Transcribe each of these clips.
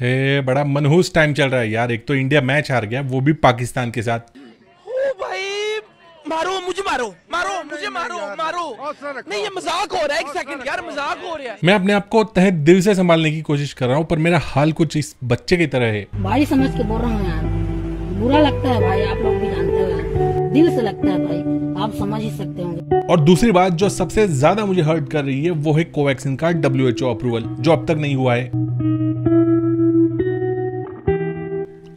बड़ा मनहूस टाइम चल रहा है यार। एक तो इंडिया मैच हार गया, वो भी पाकिस्तान के साथ। ओ भाई, मारो मुझे, मारो मारो मुझे, मारो मारो। नहीं, ये मजाक हो रहा है। एक सेकंड यार, मजाक हो रहा है। मैं अपने आप को तहे दिल से संभालने की कोशिश कर रहा हूँ, पर मेरा हाल कुछ इस बच्चे की तरह है। भाई समझ के बोल रहा हूँ यार, बुरा लगता है भाई, आप लोग भी जानते हो यार, दिल से लगता है भाई, आप समझ ही सकते होंगे। और दूसरी बात जो सबसे ज्यादा मुझे हर्ट कर रही है वो है कोवैक्सीन का WHO अप्रूवल, जो अब तक नहीं हुआ है।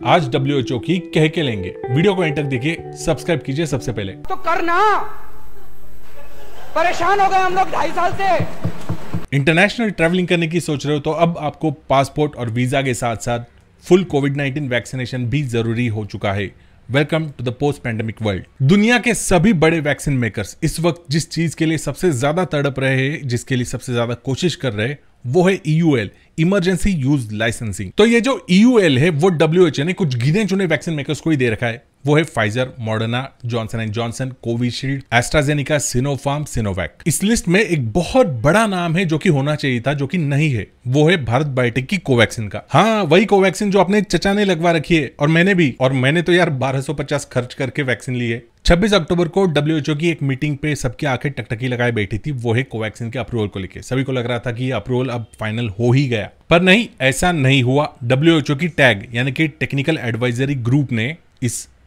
आज WHO की कह के लेंगे। वीडियो को एंड तक देखिए, सब्सक्राइब कीजिए सबसे पहले। तो करना, परेशान हो गए हम लोग 2.5 साल से। इंटरनेशनल ट्रैवलिंग करने की सोच रहे हो तो अब आपको पासपोर्ट और वीजा के साथ साथ फुल कोविड-19 वैक्सीनेशन भी जरूरी हो चुका है। Welcome to the post pandemic world. दुनिया के सभी बड़े वैक्सीन मेकर्स इस वक्त जिस चीज के लिए सबसे ज्यादा तड़प रहे हैं, जिसके लिए सबसे ज्यादा कोशिश कर रहे हैं, वो है EUL, इमरजेंसी यूज लाइसेंसिंग। तो ये जो EUL है वो WHO ने कुछ गिने चुने वैक्सीन मेकर्स को ही दे रखा है। वो है Pfizer, Moderna, Johnson and Johnson, Covishield, AstraZeneca, Sinopharm, Sinovac. इस लिस्ट में एक बहुत बड़ा नाम है जो कि होना चाहिए था, जो कि नहीं है। वो है भारत बायोटेक की कोवैक्सीन का। हाँ, वही कोवैक्सीन जो अपने चचा ने लगवा रखी है, और मैंने भी। और मैंने तो यार 1250 खर्च करके वैक्सीन ली है। 26 अक्टूबर को WHO की एक मीटिंग पे सबकी आंखें टकटकी लगाए बैठी थी। वो है कोवैक्सीन के अप्रूवल को लेकर। सभी को लग रहा था कि ये अप्रूवल अब फाइनल हो ही गया, पर नहीं, ऐसा नहीं हुआ। WHO की टैग यानी कि टेक्निकल एडवाइजरी ग्रुप ने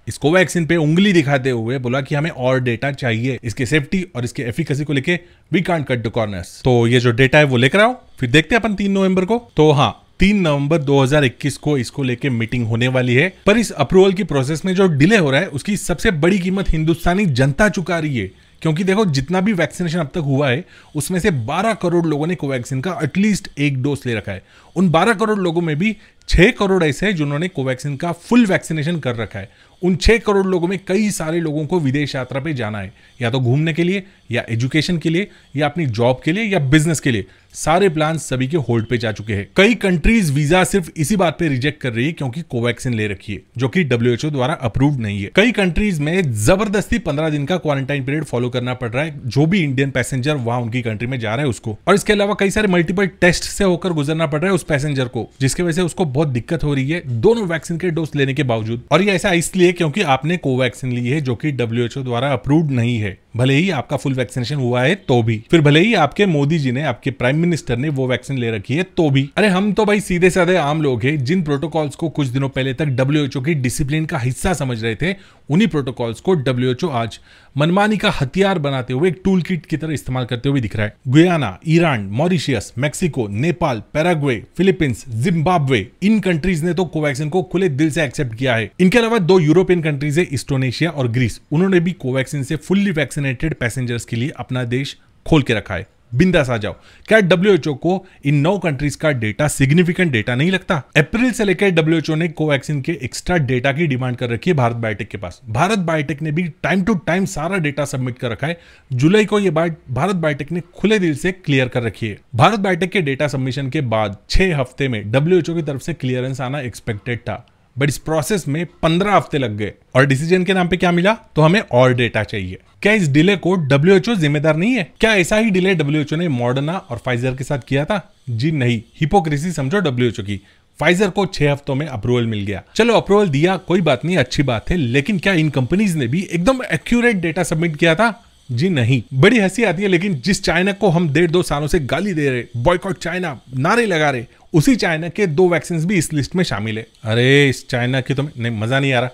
इस कोवैक्सीन पे उंगली दिखाते हुए बोला कि हमें और डेटा चाहिए, इसके सेफ्टी और इसके एफिकेसी को लेके we can't cut the corners. तो ये जो डेटा है वो लेकर आओ, फिर देखते हैं अपन 3 नवंबर को। तो हाँ, 3 नवंबर 2021 को इसको लेके मीटिंग होने वाली है। पर इस अप्रूवल की प्रोसेस में जो डिले हो रहा है उसकी सबसे बड़ी कीमत हिंदुस्तानी जनता चुका रही है। क्योंकि देखो, जितना भी वैक्सीनेशन अब तक हुआ है उसमें से 12 करोड़ लोगों ने कोवैक्सीन का एटलीस्ट एक डोज ले रखा है। उन 12 करोड़ लोगों में भी 6 करोड़ ऐसे हैं जिन्होंने कोवैक्सीन का फुल वैक्सीनेशन कर रखा है। उन 6 करोड़ लोगों में कई सारे लोगों को विदेश यात्रा पे जाना है, या तो घूमने के लिए, या एजुकेशन के लिए, या अपनी जॉब के लिए, या बिजनेस के लिए। सारे प्लान सभी के होल्ड पे जा चुके हैं। कई कंट्रीज वीजा सिर्फ इसी बात पे रिजेक्ट कर रही है क्योंकि कोवैक्सीन ले रखी है, जो कि WHO द्वारा अप्रूव्ड नहीं है। कई कंट्रीज में जबरदस्ती 15 दिन का क्वारंटाइन पीरियड फॉलो करना पड़ रहा है जो भी इंडियन पैसेंजर वहां उनकी कंट्री में जा रहा है उसको। और इसके अलावा कई सारे मल्टीपल टेस्ट से होकर गुजरना पड़ रहा है उस पैसेंजर को, जिसकी वजह से उसको बहुत दिक्कत हो रही है दोनों वैक्सीन के डोज लेने के बावजूद। और ये ऐसा इसलिए क्योंकि आपने कोवैक्सीन ली है जो कि WHO द्वारा अप्रूव्ड नहीं है। भले ही आपका फुल वैक्सीनेशन हुआ है तो भी, फिर भले ही आपके मोदी जी ने, आपके प्राइम मिनिस्टर ने वो वैक्सीन ले रखी है तो भी। अरे हम तो भाई सीधे साधे आम लोग हैं जिन प्रोटोकॉल्स को कुछ दिनों पहले तक WHO की डिसिप्लिन का हिस्सा समझ रहे थे। उन्हीं प्रोटोकॉल्स को WHO आज मनमानी का हथियार बनाते हुए एक टूल किट की तरह इस्तेमाल करते हुए दिख रहा है। Guyana, Iran, Mauritius, Mexico, Nepal, Paraguay, Philippines, Zimbabwe, इन कंट्रीज ने तो कोवैक्सीन को खुले दिल से एक्सेप्ट किया है। इनके अलावा 2 यूरोपियन कंट्रीज है, इंडोनेशिया और ग्रीस। उन्होंने भी कोवैक्सीन से फुल्ली वैक्सीनेटेड पैसेंजर्स के लिए अपना देश खोल के रखा है। बिंदास आ जाओ। क्या WHO को इन 9 कंट्रीज का डेटा सिग्निफिकेंट डेटा नहीं लगता? अप्रैल से लेकर WHO ने कोवैक्सीन के एक्स्ट्रा डेटा की डिमांड कर रखी है भारत बायोटेक के पास। भारत बायोटेक ने भी टाइम टू टाइम सारा डेटा सबमिट कर रखा है। जुलाई को यह बात भारत बायोटेक ने खुले दिल से क्लियर कर रखी है। भारत बायोटेक के डेटा सबमिशन के बाद 6 हफ्ते में WHO की तरफ से क्लियरेंस आना एक्सपेक्टेड था, बट इस प्रोसेस में 15 हफ्ते लग गए। और डिसीजन के नाम पे क्या मिला? तो हमें और डेटा चाहिए। क्या इस डिले को WHO जिम्मेदार नहीं है? क्या ऐसा ही डिले WHO ने मॉडर्ना और फाइजर के साथ किया था? जी नहीं, हिपोक्रेसी समझो WHO की। फाइजर को 6 हफ्तों में अप्रूवल मिल गया। चलो, अप्रूवल दिया, कोई बात नहीं, अच्छी बात है। लेकिन क्या इन कंपनीज ने भी एकदम एक्यूरेट डेटा सबमिट किया था? जी नहीं। बड़ी हंसी आती है, लेकिन जिस चाइना को हम 1.5-2 सालों से गाली दे रहे, बॉयकॉट चाइना नारे लगा रहे, उसी चाइना के 2 वैक्सीन भी इस लिस्ट में शामिल है। अरे इस चाइना की तो नहीं, मजा नहीं आ रहा,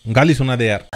गाली सुना दे यार।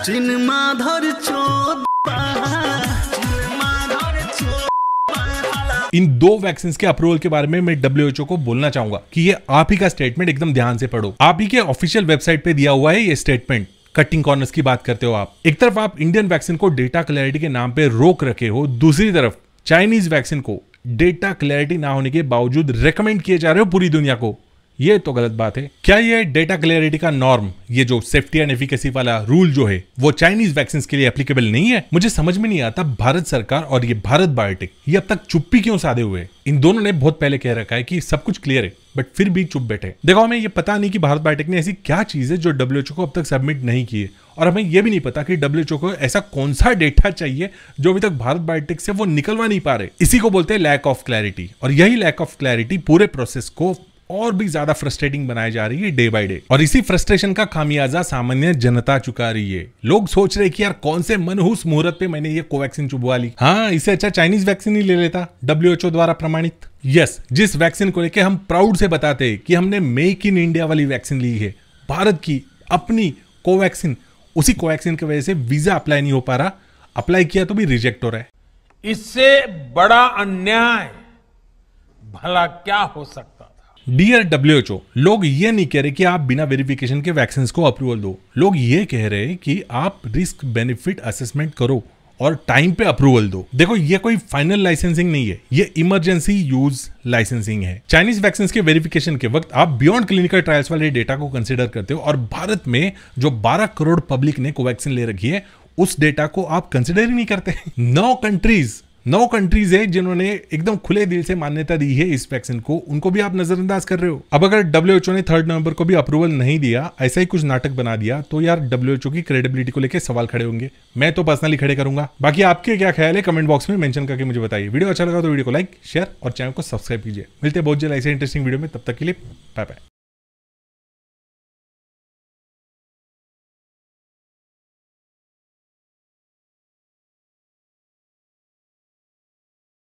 इन 2 वैक्सीन के अप्रूवल के बारे में मैं WHO को बोलना चाहूंगा कि ये आप ही का स्टेटमेंट एकदम ध्यान से पढ़ो। आप ही के ऑफिशियल वेबसाइट पे दिया हुआ है ये स्टेटमेंट। कटिंग कॉर्नर्स की बात करते हो आप। एक तरफ आप इंडियन वैक्सीन को डेटा क्लैरिटी के नाम पे रोक रखे हो, दूसरी तरफ चाइनीज वैक्सीन को डेटा क्लैरिटी ना होने के बावजूद रेकमेंड किए जा रहे हो पूरी दुनिया को। ये तो गलत बात है। क्या ये डेटा क्लैरिटी का नॉर्म, ये जो सेफ्टी एंड एफिकेसी वाला रूल जो है, वो चाइनीज वैक्सीन के लिए एप्लीकेबल नहीं है? मुझे समझ में नहीं आता भारत सरकार और ये भारत बायोटेक ये अब तक चुप्पी क्यों साधे हुए हैं। इन दोनों ने बहुत पहले कह रखा है कि सब कुछ क्लियर है, बट फिर भी चुप बैठे। देखो, हमें ये पता नहीं कि भारत बायोटेक ने ऐसी क्या चीज है जो WHO को अब तक सबमिट नहीं की है, और हमें यह भी नहीं पता कि WHO को ऐसा कौन सा डेटा चाहिए जो अभी तक भारत बायोटेक से वो निकलवा नहीं पा रहे। इसी को बोलते हैं लैक ऑफ क्लैरिटी, और यही लैक ऑफ क्लैरिटी पूरे प्रोसेस को और भी ज्यादा फ्रस्ट्रेटिंग बनाई जा रही है डे बाय डे, और इसी फ्रस्ट्रेशन का खामियाजा सामान्य जनता चुका रही है। लोग सोच रहे कि यार कौन से मनहूस मुहूर्त पे मैंने ये कोवैक्सीन चुभवा ली, हाँ इससे अच्छा चाइनीज वैक्सीन ही ले लेता, WHO द्वारा प्रमाणित। यस, जिस वैक्सीन को लेकर हम प्राउड से बताते हैं कि हमने मेक इन इंडिया वाली वैक्सीन ली है, भारत की अपनी कोवैक्सीन, उसी कोवैक्सीन की वजह से वीजा अप्लाई नहीं हो पा रहा, अप्लाई किया तो भी रिजेक्ट हो रहा है। इससे बड़ा अन्याय भला क्या हो सकता था। डियर WHO, लोग ये नहीं कह रहे कि आप बिना वेरिफिकेशन के वैक्सीन को अप्रूवल दो, लोग ये कह रहे हैं कि आप रिस्क बेनिफिट असेसमेंट करो और टाइम पे अप्रूवल दो। देखो ये कोई फाइनल लाइसेंसिंग नहीं है, ये इमरजेंसी यूज लाइसेंसिंग है। चाइनीज वैक्सीन के वेरिफिकेशन के वक्त आप बियॉन्ड क्लिनिकल ट्रायल्स वाले डेटा को कंसीडर करते हो, और भारत में जो 12 करोड़ पब्लिक ने कोवैक्सीन ले रखी है उस डेटा को आप कंसीडर ही नहीं करते। 9 कंट्रीज है जिन्होंने एकदम खुले दिल से मान्यता दी है इस वैक्सीन को, उनको भी आप नजरअंदाज कर रहे हो। अब अगर WHO ने 3 नवंबर को भी अप्रूवल नहीं दिया, ऐसा ही कुछ नाटक बना दिया, तो यार WHO की क्रेडिबिलिटी को लेकर सवाल खड़े होंगे। मैं तो पर्सनली खड़े करूंगा। बाकी आपके क्या ख्याल है कमेंट बॉक्स में मेंशन करके मुझे बताइए। वीडियो अच्छा लगा तो वीडियो को लाइक, शेयर और चैनल को सब्सक्राइब कीजिए। मिलते हैं बहुत जल्द ऐसे इंटरेस्टिंग वीडियो में, तब तक के लिए बाय बाय।